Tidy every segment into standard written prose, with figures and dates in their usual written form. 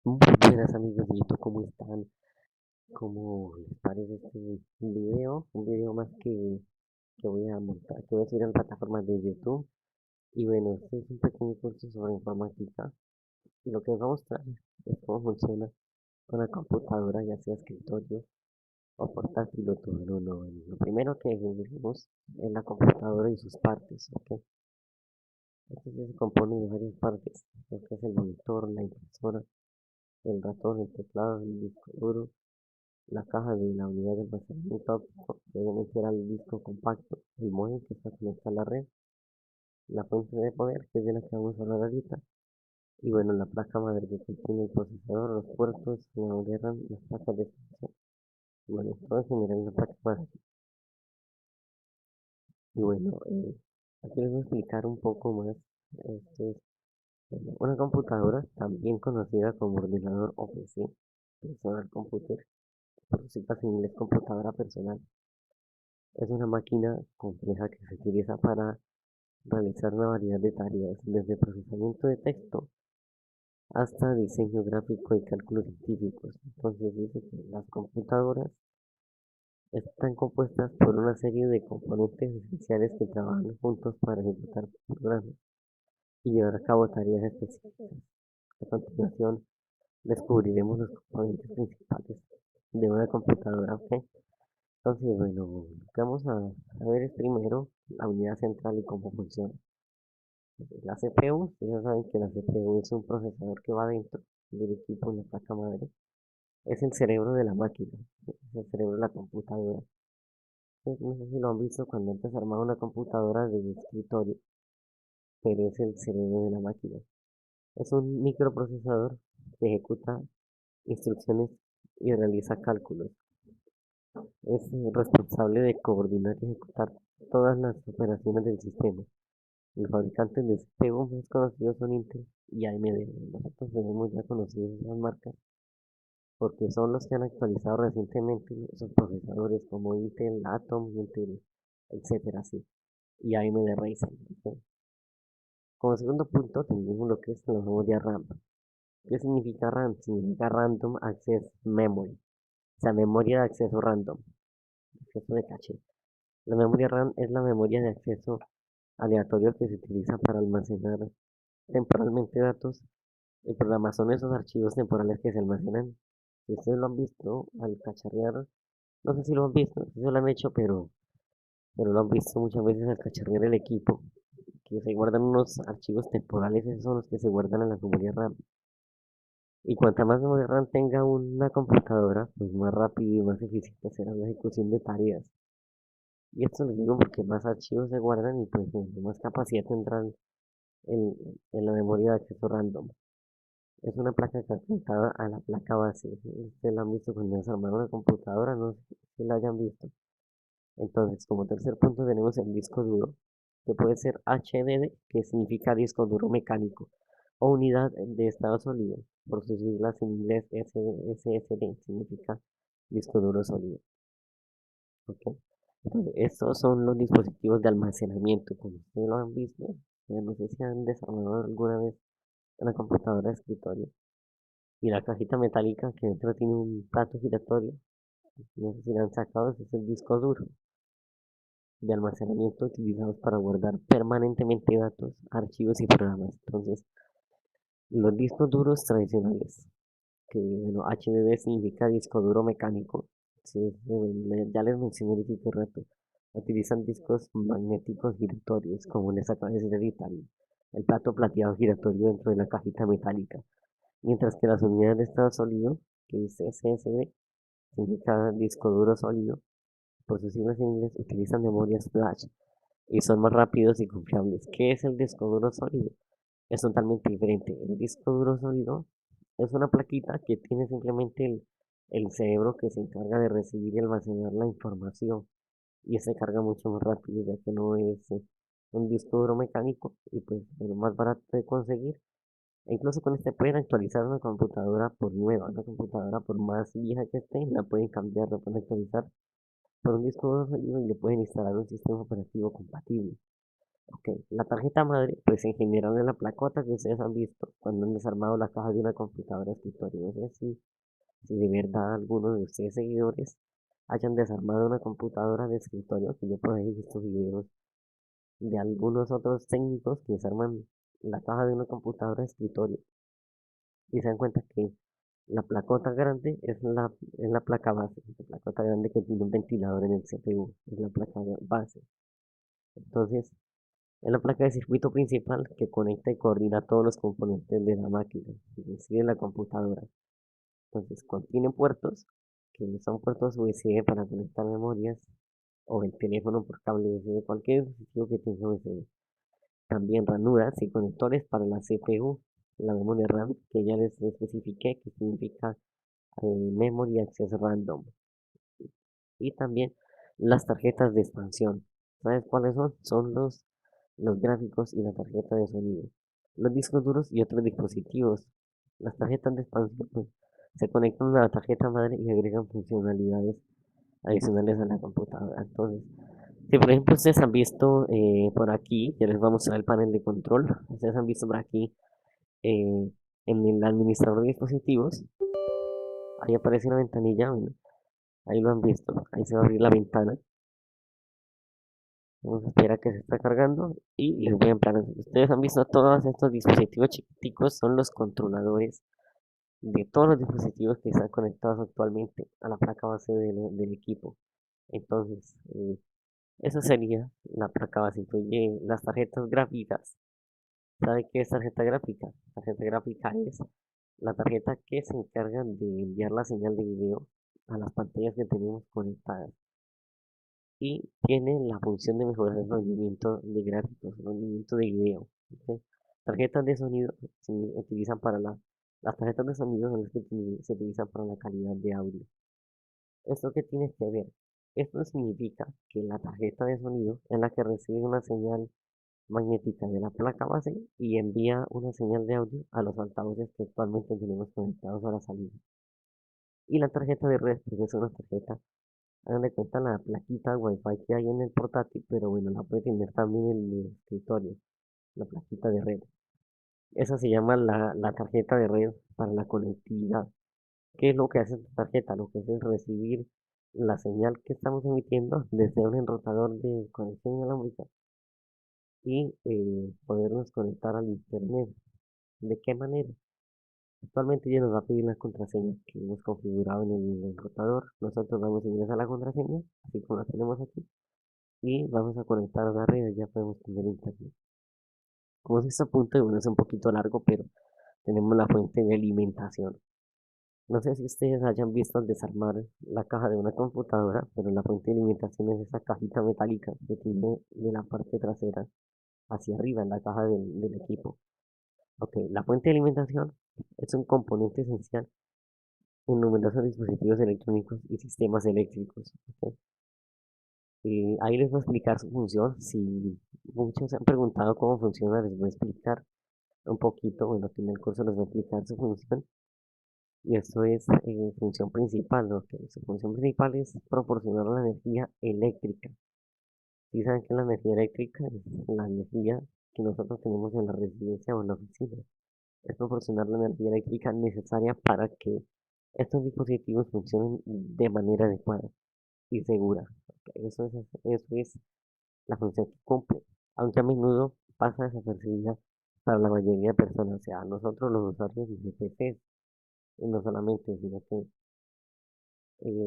Muy buenas amigos de YouTube, ¿cómo están? ¿Cómo les parece este video? Un video más que voy a montar, que voy a subir en plataformas de YouTube. Y bueno, este es un pequeño curso sobre informática y lo que os voy a mostrar es cómo funciona una computadora, ya sea escritorio o portátil o todo en uno. Lo primero que vemos es la computadora y sus partes, ¿ok? Esto sí se compone de varias partes, lo que es el monitor, la impresora, el ratón, el teclado, el disco duro, la caja de la unidad de almacenamiento óptico, que obviamente era el disco compacto, el módem que está conectado a la red, la fuente de poder, que es de la que vamos a hablar ahorita, y bueno, la placa madre que contiene el procesador, los puertos, la memoria RAM, las placas de expansión, y bueno, todo en general la placa madre. Y bueno, aquí les voy a explicar un poco más. Esto es bueno, una computadora, también conocida como ordenador o PC, personal computer, por sus siglas en inglés computadora personal. Es una máquina compleja que se utiliza para realizar una variedad de tareas, desde procesamiento de texto hasta diseño gráfico y cálculos científicos. Entonces dice que las computadoras están compuestas por una serie de componentes esenciales que trabajan juntos para ejecutar programas y llevar a cabo tareas específicas. A continuación, descubriremos los componentes principales de una computadora, ¿ok? Entonces, bueno, lo que vamos a ver es primero la unidad central y cómo funciona. La CPU, ya saben que la CPU es un procesador que va dentro del equipo en la placa madre. Es el cerebro de la máquina, es el cerebro de la computadora. No sé si lo han visto cuando antes armaba una computadora de escritorio, pero es el cerebro de la máquina. Es un microprocesador que ejecuta instrucciones y realiza cálculos. Es responsable de coordinar y ejecutar todas las operaciones del sistema. Los fabricantes de CPU más conocidos son Intel y AMD. Nosotros tenemos ya conocidos esas marcas porque son los que han actualizado recientemente sus procesadores como Intel Atom, Intel, etcétera, así, y AMD Ryzen. ¿Ok? Como segundo punto tenemos lo que es la memoria RAM. ¿Qué significa RAM? Significa Random Access Memory, o sea, memoria de acceso random, acceso de caché. La memoria RAM es la memoria de acceso aleatorio que se utiliza para almacenar temporalmente datos. El programa son esos archivos temporales que se almacenan. Si ustedes lo han visto al cacharrear, no sé si lo han visto, no sé si lo han hecho, pero lo han visto muchas veces al cacharrear el equipo, que se guardan unos archivos temporales, esos son los que se guardan en la memoria RAM. Y cuanta más memoria RAM tenga una computadora, pues más rápido y más eficiente será la ejecución de tareas. Y esto les digo porque más archivos se guardan y pues más capacidad tendrán en, en la memoria de acceso random. Es una placa conectada a la placa base. Ustedes la han visto cuando desarmaron una computadora, no sé si la hayan visto. Entonces, como tercer punto tenemos el disco duro, que puede ser HDD, que significa disco duro mecánico, o unidad de estado sólido, por sus siglas en inglés SSD, significa disco duro sólido. ¿Ok? Entonces, estos son los dispositivos de almacenamiento, como ustedes lo han visto. No sé si han desarmado alguna vez una computadora de escritorio. Y la cajita metálica que dentro tiene un plato giratorio, no sé si la han sacado, ese es el disco duro de almacenamiento utilizados para guardar permanentemente datos, archivos y programas. Entonces, los discos duros tradicionales, que bueno, HDD significa disco duro mecánico, sí, ya les mencioné hace rato, utilizan discos magnéticos giratorios, como les acabo de decir ahorita, el plato plateado giratorio dentro de la cajita metálica, mientras que las unidades de estado sólido, que es SSD, significa disco duro sólido, por sus siglas en inglés, utilizan memorias flash y son más rápidos y confiables. ¿Qué es el disco duro sólido? Es totalmente diferente. El disco duro sólido es una plaquita que tiene simplemente el cerebro que se encarga de recibir y almacenar la información y se carga mucho más rápido ya que no es un disco duro mecánico y pues lo más barato de conseguir. E incluso con este pueden actualizar una computadora por nueva, una computadora por más vieja que esté, la pueden cambiar, la pueden actualizar por un disco duro sólido y le pueden instalar un sistema operativo compatible. Ok, la tarjeta madre, pues en general es la placota que ustedes han visto cuando han desarmado la caja de una computadora de escritorio. No sé si de verdad algunos de ustedes seguidores hayan desarmado una computadora de escritorio, que yo por ahí he visto videos de algunos otros técnicos que desarman la caja de una computadora de escritorio y se dan cuenta que la placota grande es la placa base, la placota grande que tiene un ventilador en el CPU, es la placa base. Entonces, es la placa de circuito principal que conecta y coordina todos los componentes de la máquina, es decir, la computadora. Entonces, contiene puertos, que son puertos USB para conectar memorias, o el teléfono por cable USB, cualquier dispositivo que tenga USB. También ranuras y conectores para la CPU, la memoria RAM, que ya les especifiqué, que significa Memory Access Random. Y también las tarjetas de expansión. ¿Sabes cuáles son? Son los gráficos y la tarjeta de sonido. Los discos duros y otros dispositivos. Las tarjetas de expansión pues, se conectan a la tarjeta madre y agregan funcionalidades adicionales a la computadora. Entonces, si por ejemplo ustedes han visto por aquí, ya les vamos a mostrar el panel de control, ustedes han visto por aquí en el administrador de dispositivos, ahí aparece una ventanilla, bueno, ahí lo han visto, ahí se va a abrir la ventana. Vamos a esperar a que se está cargando y les voy a emplear. Ustedes han visto todos estos dispositivos chiquiticos, son los controladores de todos los dispositivos que están conectados actualmente a la placa base del equipo. Entonces, eso sería la placa base. Incluye las tarjetas gráficas. ¿Sabe qué es tarjeta gráfica? Tarjeta gráfica es la tarjeta que se encarga de enviar la señal de video a las pantallas que tenemos conectadas y tiene la función de mejorar el rendimiento de gráficos, el rendimiento de video. ¿Ok? Tarjetas de sonido se utilizan para las tarjetas de sonido son las que se utilizan para la calidad de audio. ¿Esto qué tiene que ver? Esto significa que la tarjeta de sonido es la que recibe una señal magnética de la placa base y envía una señal de audio a los altavoces que actualmente tenemos conectados a la salida. Y la tarjeta de red, pues es una tarjeta, hagan de cuenta la plaquita Wi-Fi que hay en el portátil, pero bueno, la puede tener también en el escritorio, la plaquita de red. Esa se llama la tarjeta de red para la conectividad. ¿Qué es lo que hace esta tarjeta? Lo que hace es recibir la señal que estamos emitiendo desde un enrutador de conexión inalámbrica y podernos conectar al internet. ¿De qué manera? Actualmente ya nos va a pedir la contraseña que hemos configurado en el enrutador. Nosotros vamos a ingresar la contraseña, así como la tenemos aquí, y vamos a conectar a la red y ya podemos tener internet. Como es este punto, y bueno, es un poquito largo, pero tenemos la fuente de alimentación. No sé si ustedes hayan visto al desarmar la caja de una computadora, pero la fuente de alimentación es esa cajita metálica que tiene de la parte trasera hacia arriba en la caja del equipo. Ok, la fuente de alimentación es un componente esencial en numerosos dispositivos electrónicos y sistemas eléctricos. ¿Ok? Ahí les voy a explicar su función. Si muchos se han preguntado cómo funciona, les voy a explicar un poquito. Bueno, aquí en el curso les voy a explicar su función. Y esto es función principal. ¿Ok? Su función principal es proporcionar la energía eléctrica. Si saben que la energía eléctrica es la energía que nosotros tenemos en la residencia o en la oficina. Es proporcionar la energía eléctrica necesaria para que estos dispositivos funcionen de manera adecuada y segura. Ok, eso es la función que cumple, aunque a menudo pasa desapercibida para la mayoría de personas, o sea, nosotros los usuarios de PCs, y no solamente, sino que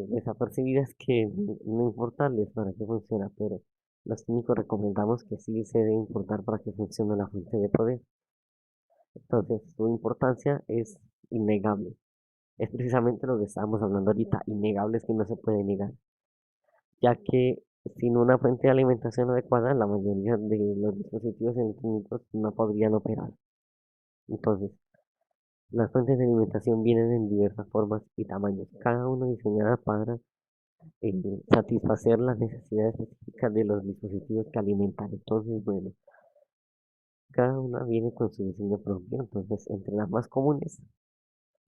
desapercibida es que no importarles para qué funciona, pero los técnicos recomendamos que sí se debe importar para que funcione la fuente de poder. Entonces, su importancia es innegable. Es precisamente lo que estábamos hablando ahorita, innegable es que no se puede negar, ya que sin una fuente de alimentación adecuada, la mayoría de los dispositivos electrónicos no podrían operar. Entonces, las fuentes de alimentación vienen en diversas formas y tamaños, cada una diseñada para satisfacer las necesidades específicas de los dispositivos que alimentan. Entonces, bueno, cada una viene con su diseño propio. Entonces, entre las más comunes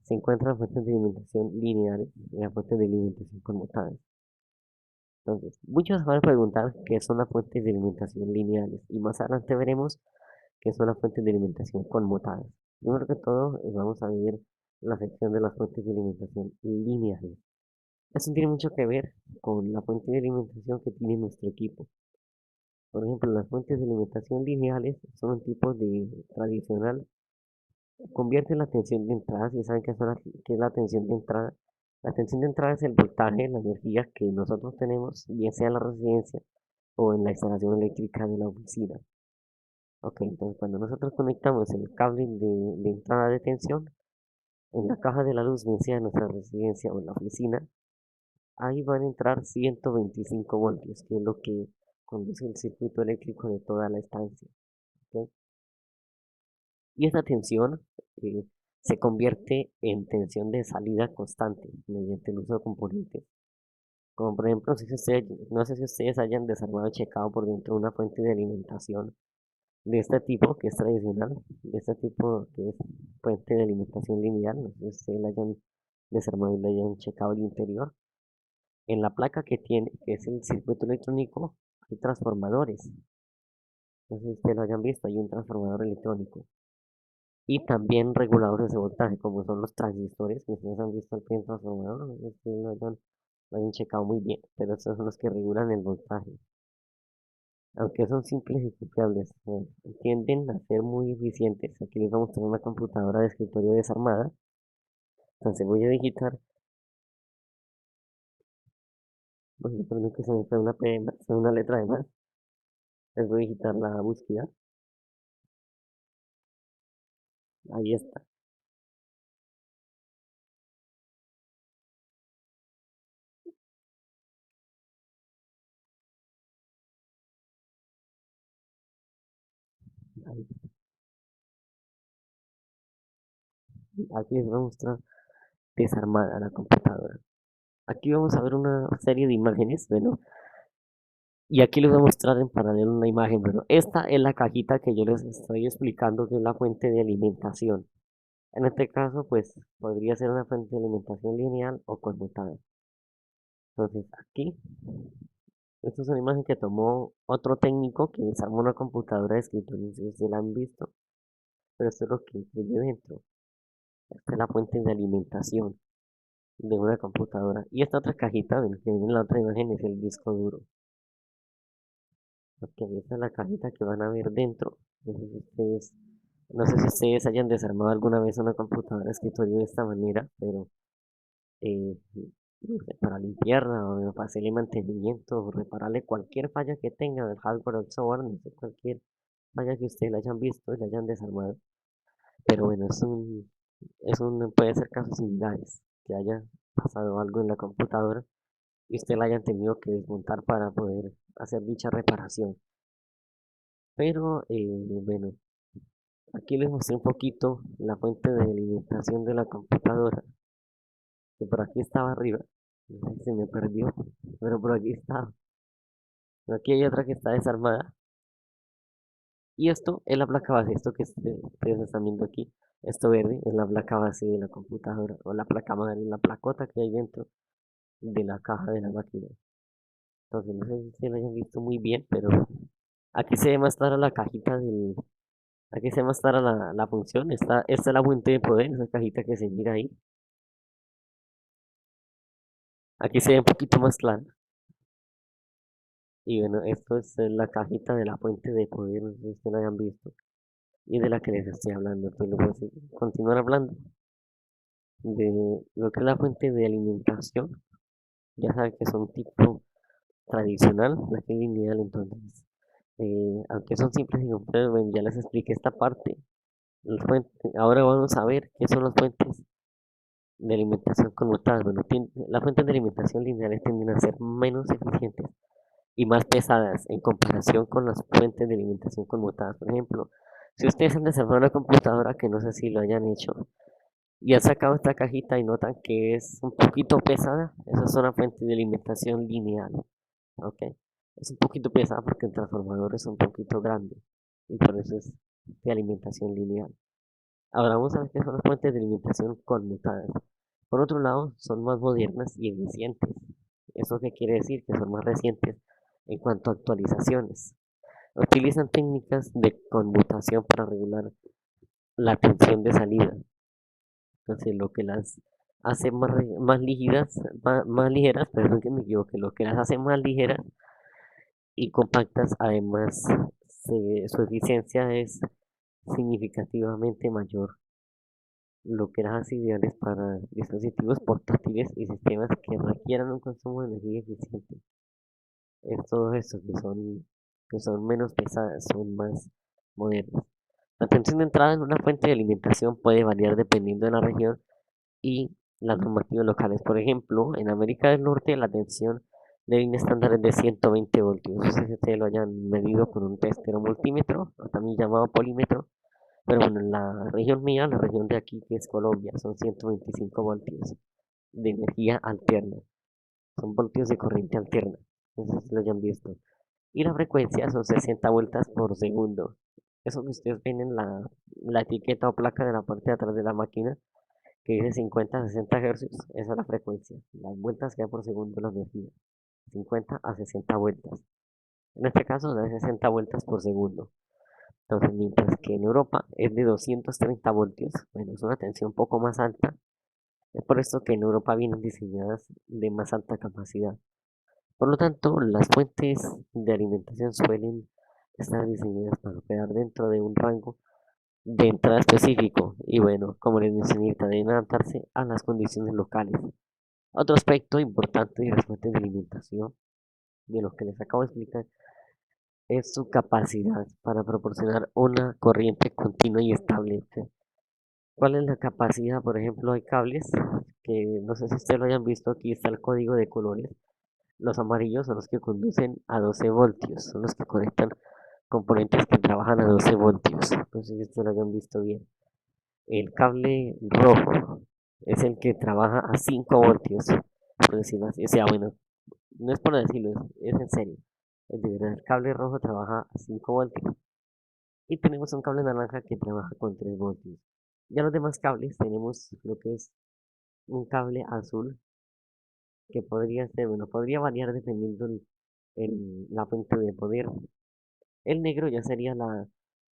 se encuentran fuentes de alimentación lineales y las fuentes de alimentación conmutadas. Entonces, muchos van a preguntar qué son las fuentes de alimentación lineales y más adelante veremos qué son las fuentes de alimentación conmutadas. Primero que todo, vamos a ver la sección de las fuentes de alimentación lineales. Esto tiene mucho que ver con la fuente de alimentación que tiene nuestro equipo. Por ejemplo, las fuentes de alimentación lineales son un tipo de tradicional. Convierte la tensión de entrada, si saben qué es la tensión de entrada. La tensión de entrada es el voltaje, la energía que nosotros tenemos, bien sea en la residencia o en la instalación eléctrica de la oficina. Ok, entonces cuando nosotros conectamos el cable de entrada de tensión en la caja de la luz, bien sea en nuestra residencia o en la oficina, ahí van a entrar 125 voltios, que es lo que conduce el circuito eléctrico de toda la estancia. ¿Ok? Y esta tensión eh, se convierte en tensión de salida constante mediante el uso de componentes. Como por ejemplo, no sé si ustedes hayan desarmado y checado por dentro una fuente de alimentación de este tipo, que es tradicional, de este tipo que es fuente de alimentación lineal. No sé si ustedes la hayan desarmado y la hayan checado el interior. En la placa que tiene, que es el circuito electrónico, hay transformadores. No sé si ustedes lo hayan visto, hay un transformador electrónico. Y también reguladores de voltaje, como son los transistores, que ustedes han visto al pie del transformador, no sé si ustedes lo hayan checado muy bien, pero estos son los que regulan el voltaje. Aunque son simples y confiables, tienden a ser muy eficientes. Aquí les vamos a mostrar una computadora de escritorio desarmada. Entonces voy a digitar, bueno, perdón que se me fue una P más, una letra de más. Les voy a digitar la búsqueda. Ahí está. Ahí. Aquí les voy a mostrar desarmada la computadora. Aquí vamos a ver una serie de imágenes, bueno, y aquí les voy a mostrar en paralelo una imagen. Bueno, esta es la cajita que yo les estoy explicando que es la fuente de alimentación. En este caso, pues podría ser una fuente de alimentación lineal o conmutada. Entonces, aquí, esta es una imagen que tomó otro técnico que desarmó una computadora de escritorio. No sé si ustedes la han visto, pero esto es lo que incluye dentro. Esta es la fuente de alimentación de una computadora. Y esta otra cajita, ven, que viene en la otra imagen, es el disco duro. Ok, esta es la cajita que van a ver dentro. No sé si ustedes hayan desarmado alguna vez una computadora de escritorio de esta manera, pero eh, no sé, para limpiarla o para hacerle mantenimiento o repararle cualquier falla que tenga del hardware o el software, no sé, cualquier falla que ustedes la hayan visto y la hayan desarmado. Pero bueno, puede ser casos similares, que haya pasado algo en la computadora y usted la hayan tenido que desmontar para poder hacer dicha reparación. Pero bueno, aquí les mostré un poquito la fuente de alimentación de la computadora, que por aquí estaba arriba. No sé si se me perdió, pero por aquí está. Aquí hay otra que está desarmada. Y esto es la placa base, esto que ustedes están viendo aquí, esto verde es la placa base de la computadora, o la placa madre, la placota que hay dentro de la caja de la máquina. Entonces, no sé si ustedes lo hayan visto muy bien, pero aquí se ve más clara la cajita aquí se ve más clara la función. Esta es la fuente de poder, esa cajita que se mira ahí. Aquí se ve un poquito más clara. Y bueno, esto es la cajita de la fuente de poder, no sé si ustedes lo hayan visto. Y de la que les estoy hablando. Entonces, les voy a continuar hablando de lo que es la fuente de alimentación. Ya saben que son tipo tradicional, la que es lineal, entonces, aunque son simples y complejas, bueno, ya les expliqué esta parte. Ahora vamos a ver qué son las fuentes de alimentación conmutadas. Bueno, las fuentes de alimentación lineales tienden a ser menos eficientes y más pesadas en comparación con las fuentes de alimentación conmutadas. Por ejemplo, si ustedes han desarrollado una computadora, que no sé si lo hayan hecho, y han sacado esta cajita y notan que es un poquito pesada, esas son las fuentes de alimentación lineal. ¿Ok? Es un poquito pesada porque el transformador es un poquito grande y por eso es de alimentación lineal. Ahora vamos a ver qué son las fuentes de alimentación conmutadas. Por otro lado, son más modernas y eficientes. ¿Eso qué quiere decir? Que son más recientes en cuanto a actualizaciones. Utilizan técnicas de conmutación para regular la tensión de salida. Entonces, lo que las hace más ligeras, más ligeras, perdón que me equivoque, lo que las hace más ligeras y compactas, además, su eficiencia es significativamente mayor, lo que las hace ideales para dispositivos portátiles y sistemas que requieran un consumo de energía eficiente. Es todos estos que son menos pesadas, son más modernos. La tensión de entrada en una fuente de alimentación puede variar dependiendo de la región y las normativas locales. Por ejemplo, en América del Norte la tensión de línea estándar es de 120 voltios. No sé si ustedes lo hayan medido con un testero multímetro, o también llamado polímetro. Pero bueno, en la región mía, la región de aquí, que es Colombia, son 125 voltios de energía alterna. Son voltios de corriente alterna. No sé si lo hayan visto. Y la frecuencia son 60 vueltas por segundo. Eso que ustedes ven en la etiqueta o placa de la parte de atrás de la máquina, que dice 50 a 60 Hz, esa es la frecuencia. Las vueltas que da por segundo la energía. 50 a 60 vueltas. En este caso da 60 vueltas por segundo. Entonces, mientras que en Europa es de 230 voltios, bueno, es una tensión un poco más alta. Es por esto que en Europa vienen diseñadas de más alta capacidad. Por lo tanto, las fuentes de alimentación suelen estar diseñadas para operar dentro de un rango de entrada específico y bueno, como les mencioné, deben adaptarse a las condiciones locales. Otro aspecto importante de las fuentes de alimentación, de lo que les acabo de explicar, es su capacidad para proporcionar una corriente continua y estable. ¿Ok? ¿Cuál es la capacidad? Por ejemplo, hay cables que no sé si ustedes lo hayan visto, aquí está el código de colores. Los amarillos son los que conducen a 12 voltios, son los que conectan componentes que trabajan a 12 voltios. No sé si ustedes lo hayan visto bien. El cable rojo es el que trabaja a 5 voltios, por decirlo así. O sea, bueno, no es por decirlo, es en serio. Es de verdad, el cable rojo trabaja a 5 voltios. Y tenemos un cable naranja que trabaja con 3 voltios. Ya los demás cables tenemos lo que es un cable azul que podría ser, bueno, podría variar dependiendo la fuente de poder. El negro ya sería el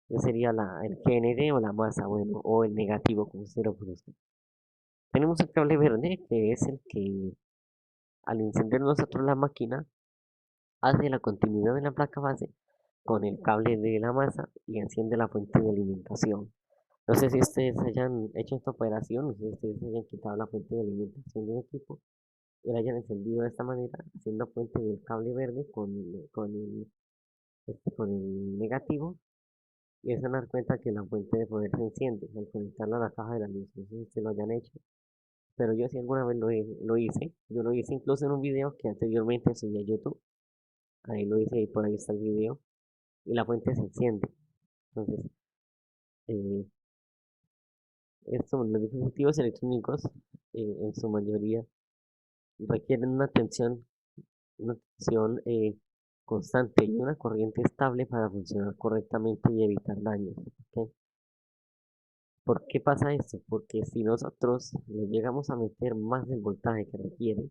GND o la masa, bueno, o el negativo, como se lo conozca. Tenemos el cable verde, que es el que al encender nosotros la máquina, hace la continuidad de la placa base con el cable de la masa y enciende la fuente de alimentación. No sé si ustedes hayan hecho esta operación, no sé si ustedes hayan quitado la fuente de alimentación de un equipo y la hayan encendido de esta manera, haciendo puente del cable verde con el negativo, y se dan cuenta que la fuente de poder se enciende al conectarla a la caja de la luz. No sé si ustedes lo hayan hecho, pero yo sí alguna vez lo hice. Yo lo hice incluso en un video que anteriormente subí a YouTube. Ahí lo hice y por ahí está el video. Y la fuente se enciende. Entonces, eh, los dispositivos electrónicos, en su mayoría, requieren una tensión constante y una corriente estable para funcionar correctamente y evitar daños. ¿Ok? ¿Por qué pasa esto? Porque si nosotros le llegamos a meter más del voltaje que requiere,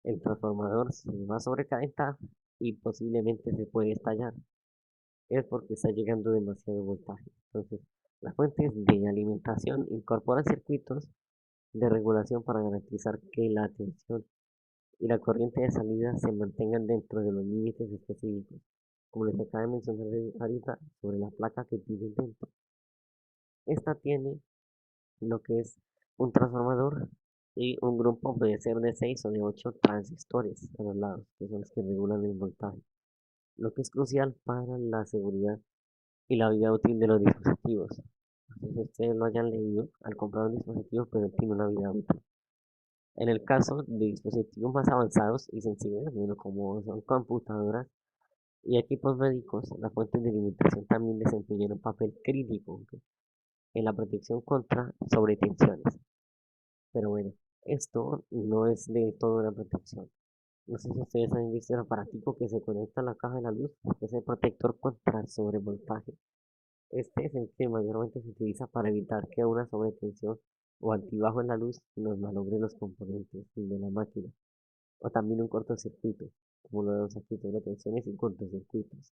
el transformador se va a sobrecalentar y posiblemente se puede estallar. Es porque está llegando demasiado voltaje. Entonces, las fuentes de alimentación incorporan circuitos de regulación para garantizar que la tensión y la corriente de salida se mantengan dentro de los límites específicos, como les acabo de mencionar ahorita sobre la placa que tiene dentro. Esta tiene lo que es un transformador y un grupo puede ser de 6 o de 8 transistores a los lados, que son los que regulan el voltaje, lo que es crucial para la seguridad y la vida útil de los dispositivos. No sé si ustedes lo hayan leído al comprar un dispositivo, pero tiene una vida útil. En el caso de dispositivos más avanzados y sensibles, bueno, como son computadoras y equipos médicos, las fuentes de alimentación también desempeñan un papel crítico, ¿ok?, en la protección contra sobretensiones. Pero bueno, esto no es de todo una protección. No sé si ustedes han visto el aparatico que se conecta a la caja de la luz, que es el protector contra sobrevoltaje. Este es el que mayormente se utiliza para evitar que una sobretensión o altibajo en la luz nos malogre los componentes de la máquina. o también un cortocircuito, como lo vemos aquí, sobre tensiones y cortocircuitos.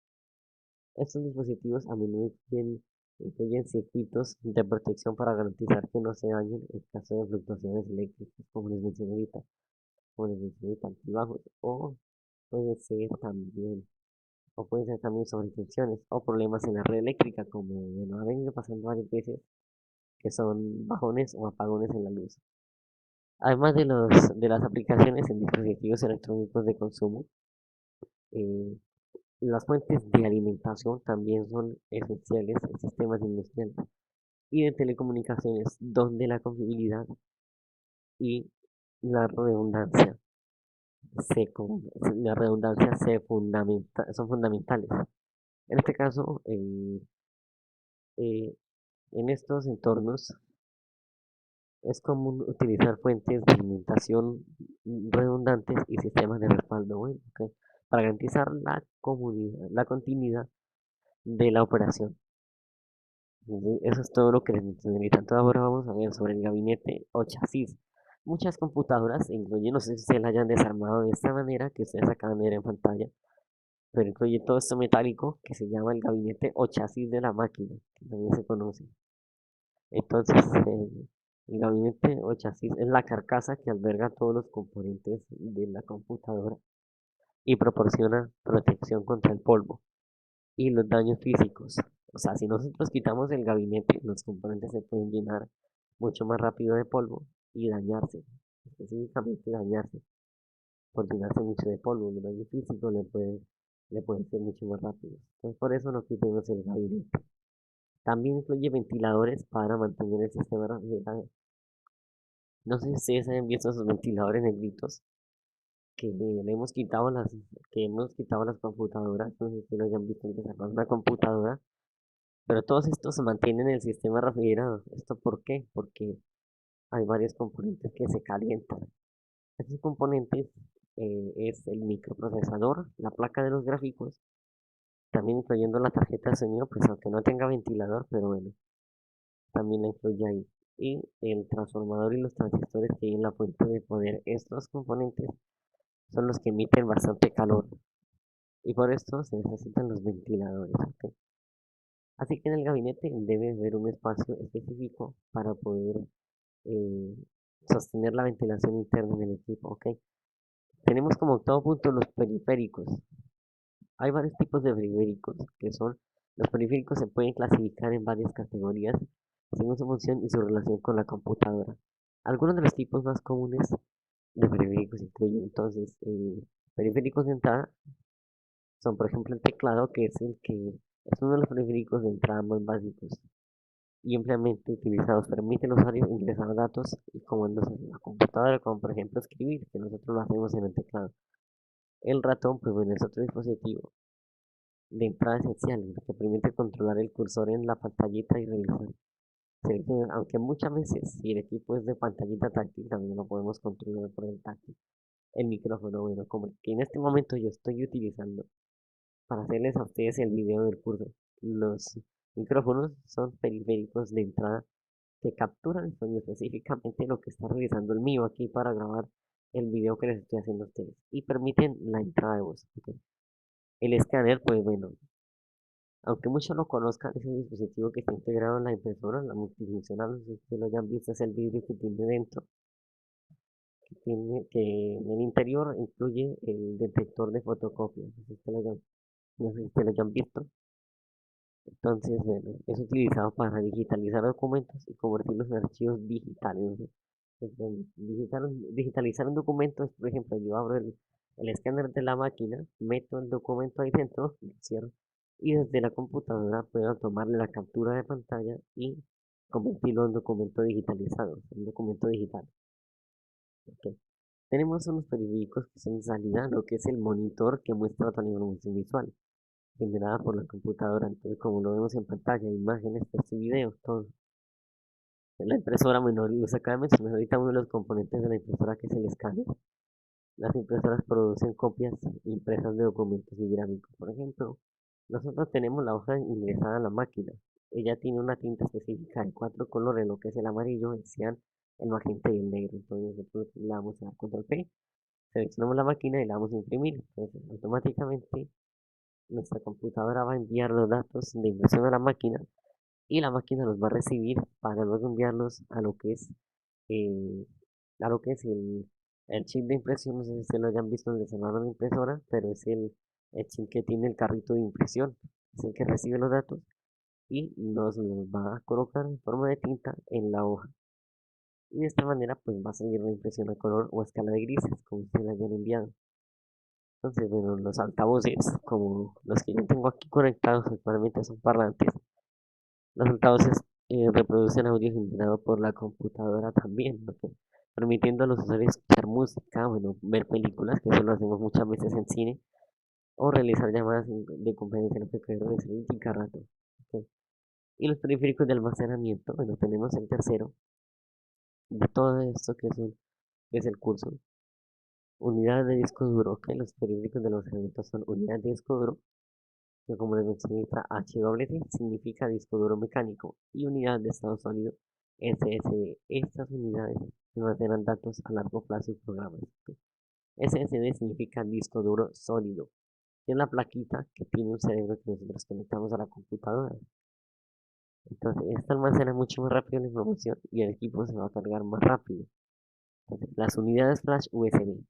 Estos dispositivos a menudo incluyen circuitos de protección para garantizar que no se dañen en caso de fluctuaciones eléctricas, como les mencioné ahorita, altibajos, puede ser también, o pueden ser también sobretensiones o problemas en la red eléctrica, como bueno, ha venido pasando varias veces, que son bajones o apagones en la luz. Además de las aplicaciones en dispositivos electrónicos de consumo, eh, las fuentes de alimentación también son esenciales en sistemas industriales y de telecomunicaciones, donde la confiabilidad y la redundancia la redundancia son fundamentales. En este caso, eh, en estos entornos es común utilizar fuentes de alimentación redundantes y sistemas de respaldo web, ¿ok? Para garantizar la continuidad de la operación. Eso es todo lo que les mencioné. Tanto ahora vamos a ver sobre el gabinete o chasis. Muchas computadoras incluyen, no sé si se la hayan desarmado de esta manera que ustedes acaban de ver en pantalla, pero incluye todo esto metálico que se llama el gabinete o chasis de la máquina, que también se conoce. Entonces, el gabinete o chasis es la carcasa que alberga todos los componentes de la computadora y proporciona protección contra el polvo y los daños físicos. O sea, si nosotros quitamos el gabinete, los componentes se pueden llenar mucho más rápido de polvo y dañarse, específicamente dañarse, por llenarse mucho de polvo. Los daños físicos le pueden ser mucho más rápidos. Entonces, por eso no quitemos el gabinete. También incluye ventiladores para mantener el sistema refrigerado. No sé si ustedes han visto esos ventiladores negritos que hemos quitado las computadoras. No sé si lo hayan visto antes de una computadora. Pero todos estos se mantienen en el sistema refrigerado. ¿Esto por qué? Porque hay varios componentes que se calientan. Estos componentes es el microprocesador, la placa de los gráficos, también incluyendo la tarjeta de sonido, pues aunque no tenga ventilador, pero bueno, también la incluye ahí. Y el transformador y los transistores que hay en la fuente de poder. Estos componentes son los que emiten bastante calor y por esto se necesitan los ventiladores. ¿Ok? Así que en el gabinete debe haber un espacio específico para poder eh, sostener la ventilación interna en el equipo, ¿ok? Tenemos como octavo punto los periféricos. Hay varios tipos de periféricos los periféricos se pueden clasificar en varias categorías según su función y su relación con la computadora. Algunos de los tipos más comunes de periféricos incluyen entonces periféricos de entrada, son por ejemplo el teclado, que es uno de los periféricos de entrada más básicos y ampliamente utilizados. Permite al usuario ingresar datos y comandos en la computadora, como por ejemplo escribir, que nosotros lo hacemos en el teclado. El ratón, pues bueno, es otro dispositivo de entrada esencial, que permite controlar el cursor en la pantallita y realizar selecciones, aunque muchas veces si el equipo es de pantallita táctil, también lo podemos controlar por el táctil. El micrófono, bueno, como el que en este momento yo estoy utilizando para hacerles a ustedes el video del curso. Los micrófonos son periféricos de entrada que capturan el sonido, específicamente lo que está realizando el mío aquí para grabar el video que les estoy haciendo a ustedes y permiten la entrada de voz. ¿Ok? El escáner, pues bueno, aunque muchos lo conozcan, es un dispositivo que está integrado en la impresora, la multifuncional, no sé si ustedes lo hayan visto, es el vidrio que tiene dentro, que en el interior incluye el detector de fotocopia, no sé si ustedes lo hayan visto. Entonces, bueno, es utilizado para digitalizar documentos y convertirlos en archivos digitales. ¿No? Entonces, digitalizar un documento es, por ejemplo, yo abro el escáner de la máquina, meto el documento ahí dentro, lo cierro, y desde la computadora puedo tomarle la captura de pantalla y convertirlo en documento digitalizado, en documento digital. ¿Ok? Tenemos unos periféricos que son de salida, lo que es el monitor que muestra toda la información visual generada por la computadora. Entonces, como lo vemos en pantalla, imágenes, texto y videos, todo. La impresora, bueno, los acaba de mencionar ahorita uno de los componentes de la impresora que es el escáner. Las impresoras producen copias impresas de documentos y gráficos. Por ejemplo, nosotros tenemos la hoja ingresada a la máquina. Ella tiene una tinta específica de cuatro colores, lo que es el amarillo, el cian, el magenta y el negro. Entonces nosotros le damos a control P, seleccionamos la máquina y la vamos a imprimir. Entonces, automáticamente nuestra computadora va a enviar los datos de impresión a la máquina y la máquina los va a recibir para luego enviarlos eh, a lo que es el chip de impresión. No sé si ustedes lo hayan visto donde se llama una impresora, pero es el chip que tiene el carrito de impresión. Es el que recibe los datos y los va a colocar en forma de tinta en la hoja. Y de esta manera pues va a salir la impresión a color o a escala de grises, como ustedes la hayan enviado. Entonces, bueno, los altavoces, como los que yo tengo aquí conectados actualmente son parlantes. Los altavoces reproducen audio generado por la computadora también, ¿no? Permitiendo a los usuarios escuchar música, bueno, ver películas, que eso lo hacemos muchas veces en cine, o realizar llamadas de conferencia, lo que puede realizar en cada rato. ¿Ok? Y los periféricos de almacenamiento, bueno, tenemos el tercero de todo esto que es el curso. Unidades de disco duro, que los periféricos de almacenamiento son unidades de disco duro, que como les mencioné, letra HWC significa disco duro mecánico, y unidad de estado sólido SSD. Estas unidades almacenan datos a largo plazo y programas. SSD significa disco duro sólido, que es la plaquita que tiene un cerebro que nosotros conectamos a la computadora. Entonces, esta almacena mucho más rápido la información y el equipo se va a cargar más rápido. Entonces, las unidades flash USB.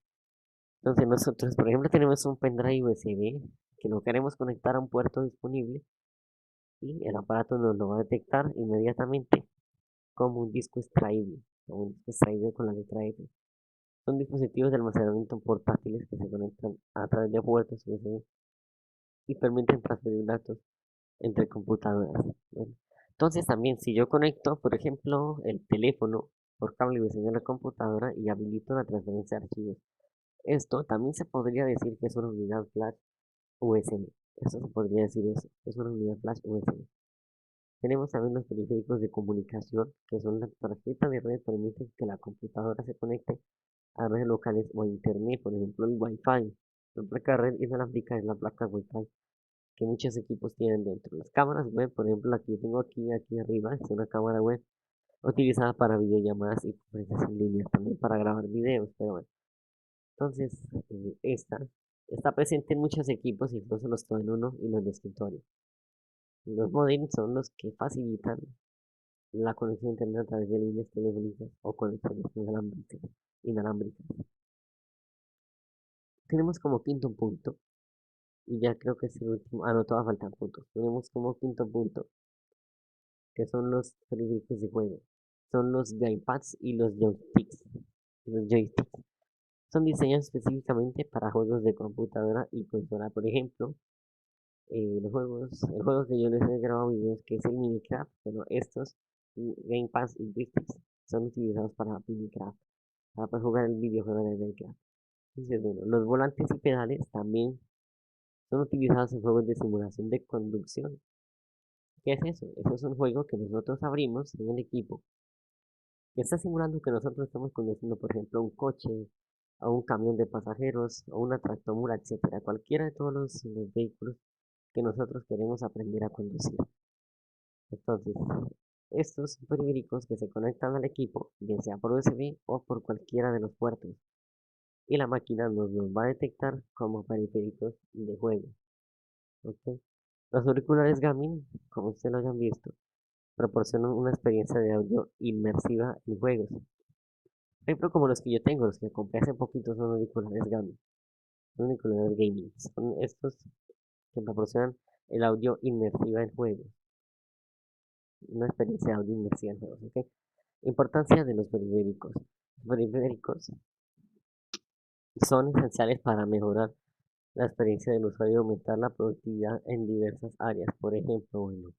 Entonces, nosotros, por ejemplo, tenemos un pendrive USB que lo queremos conectar a un puerto disponible y el aparato nos lo va a detectar inmediatamente como un disco extraíble, como un disco extraíble con la letra F. Son dispositivos de almacenamiento portátiles que se conectan a través de puertos USB y permiten transferir datos entre computadoras. Bueno, entonces también si yo conecto, por ejemplo, el teléfono por cable USB a la computadora y habilito la transferencia de archivos, esto también se podría decir que es una unidad flash USB. Eso se podría decir eso, es una unidad flash USB. Tenemos también los periféricos de comunicación, que son las tarjetas de red que permiten que la computadora se conecte a redes locales o a internet, por ejemplo el Wi-Fi. La placa red inalámbrica es la placa Wi-Fi que muchos equipos tienen dentro. Las cámaras web, por ejemplo, la que yo tengo aquí arriba, es una cámara web utilizada para videollamadas y conferencias en línea, también para grabar videos, pero bueno. Entonces, esta está presente en muchos equipos, incluso los todo en uno y los de escritorio. Los modems son los que facilitan la conexión a internet a través de líneas telefónicas o conexiones inalámbricas. Tenemos como quinto punto, y ya creo que es el último, no, todavía faltan puntos. Tenemos como quinto punto, que son los periféricos de juego. Son los gamepads y los joysticks. Los joysticks son diseñados específicamente para juegos de computadora y consola. Por ejemplo, el juego que yo les he grabado videos, que es el Minecraft, pero estos gamepads y joysticks son utilizados para Minecraft, para poder jugar el videojuego de Minecraft. Entonces, bueno, los volantes y pedales también son utilizados en juegos de simulación de conducción. ¿Qué es eso? Eso es un juego que nosotros abrimos en el equipo que está simulando que nosotros estamos conduciendo, por ejemplo, un coche, o un camión de pasajeros, o una tractomula, etcétera, cualquiera de todos los vehículos que nosotros queremos aprender a conducir. Entonces, estos periféricos que se conectan al equipo, bien sea por USB o por cualquiera de los puertos, y la máquina los va a detectar como periféricos de juego. ¿Ok? Los auriculares gaming, como ustedes lo hayan visto, proporcionan una experiencia de audio inmersiva en juegos. Por ejemplo, como los que yo tengo, los que compré hace poquito son auriculares gaming, son auriculares gaming. Son estos que proporcionan el audio inmersiva en juegos, una experiencia de audio inmersiva en juegos, ¿ok? Importancia de los periféricos. Los periféricos son esenciales para mejorar la experiencia del usuario y aumentar la productividad en diversas áreas. Por ejemplo, bueno,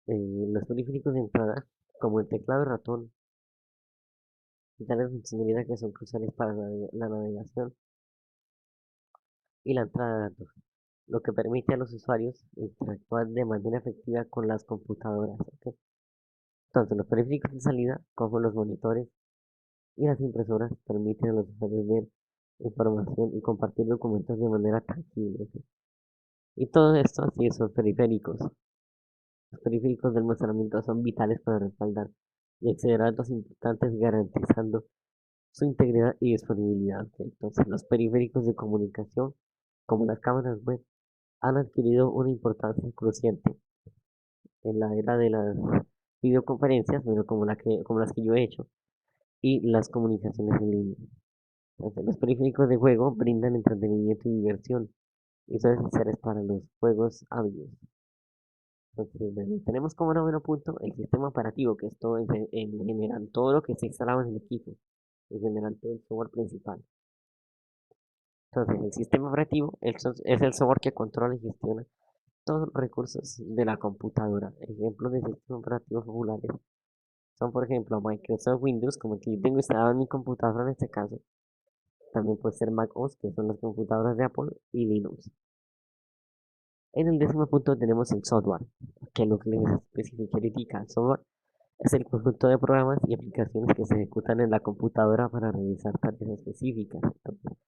los periféricos de entrada, como el teclado y ratón, y tales funcionalidades que son cruciales para la navegación y la entrada de datos, lo que permite a los usuarios interactuar de manera efectiva con las computadoras. ¿Ok? Tanto los periféricos de salida como los monitores y las impresoras permiten a los usuarios ver información y compartir documentos de manera tangible. ¿Ok? Y todo esto así son periféricos. Los periféricos de almacenamiento son vitales para respaldar y acceder a datos importantes garantizando su integridad y disponibilidad. ¿Ok? Entonces, los periféricos de comunicación, como las cámaras web, han adquirido una importancia creciente en la era de las videoconferencias, bueno, como las que yo he hecho, y las comunicaciones en línea. Entonces, los periféricos de juego brindan entretenimiento y diversión, y son necesarios para los juegos hábiles. Entonces, bueno, tenemos como noveno punto el sistema operativo, que es todo en general, todo lo que se instalaba en el equipo, en general todo el software principal. Entonces, el sistema operativo es el software que controla y gestiona todos los recursos de la computadora. Ejemplos de sistemas operativos populares son, por ejemplo, Microsoft Windows, como el que yo tengo instalado en mi computadora en este caso. También puede ser Mac OS, que son las computadoras de Apple, y Linux. En el décimo punto tenemos el software, que es lo que les especifica el software. Es el conjunto de programas y aplicaciones que se ejecutan en la computadora para realizar tareas específicas. Entonces,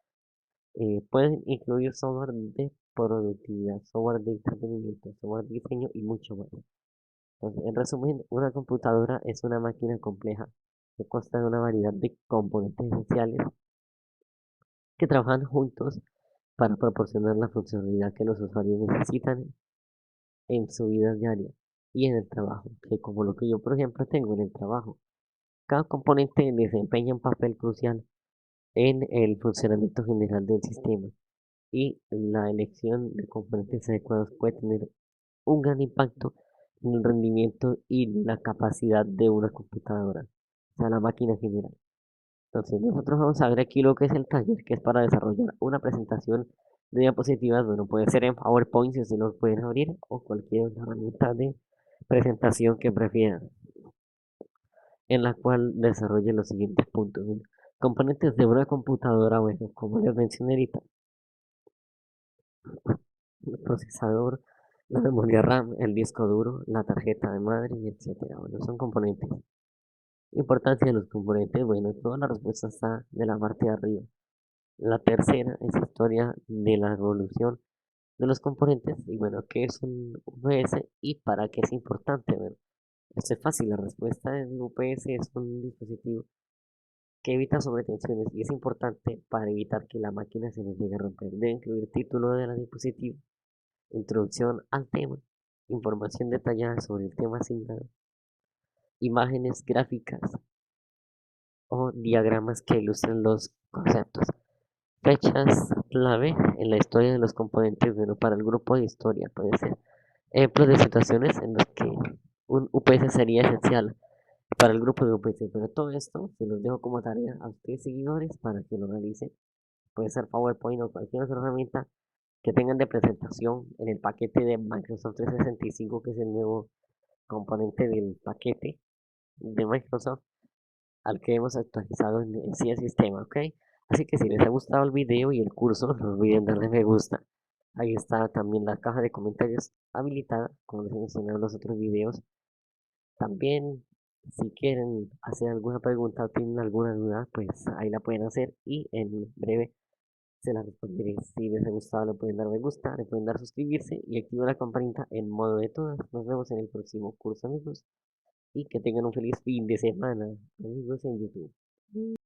pueden incluir software de productividad, software de entretenimiento, software de diseño y mucho más. Entonces, en resumen, una computadora es una máquina compleja que consta de una variedad de componentes esenciales que trabajan juntos para proporcionar la funcionalidad que los usuarios necesitan en su vida diaria y en el trabajo, que como lo que yo, por ejemplo, tengo en el trabajo. Cada componente desempeña un papel crucial en el funcionamiento general del sistema y la elección de componentes adecuados puede tener un gran impacto en el rendimiento y la capacidad de una computadora, o sea, la máquina en general. Entonces, nosotros vamos a ver aquí lo que es el taller, que es para desarrollar una presentación de diapositivas. Bueno, puede ser en PowerPoint si ustedes lo pueden abrir o cualquier otra herramienta de presentación que prefieran, en la cual desarrolle los siguientes puntos. ¿No? Componentes de una computadora, bueno, como les mencioné ahorita, el procesador, la memoria RAM, el disco duro, la tarjeta de madre, y etcétera. Bueno, son componentes. Importancia de los componentes, bueno, toda la respuesta está de la parte de arriba. La tercera es historia de la evolución de los componentes. Y bueno, ¿qué es un UPS y para qué es importante? Bueno, esto es fácil. La respuesta es un UPS es un dispositivo que evita sobretensiones y es importante para evitar que la máquina se nos llegue a romper. Debe incluir título de la dispositivo, introducción al tema, información detallada sobre el tema asignado, imágenes gráficas o diagramas que ilustren los conceptos. Fechas clave en la historia de los componentes, bueno, para el grupo de historia puede ser ejemplos de situaciones en las que un UPS sería esencial para el grupo de UPS. Pero todo esto se los dejo como tarea a ustedes seguidores para que lo realicen. Puede ser PowerPoint o cualquier otra herramienta que tengan de presentación en el paquete de Microsoft 365, que es el nuevo componente del paquete de Microsoft al que hemos actualizado en sí el sistema, ¿ok? Así que si les ha gustado el video y el curso, no olviden darle me gusta. Ahí está también la caja de comentarios habilitada, como les he mencionado en los otros videos. También, si quieren hacer alguna pregunta o tienen alguna duda, pues ahí la pueden hacer y en breve se la responderé. Si les ha gustado, le pueden dar me gusta, le pueden dar suscribirse y activar la campanita en modo de todas. Nos vemos en el próximo curso, amigos, y que tengan un feliz fin de semana, amigos en YouTube.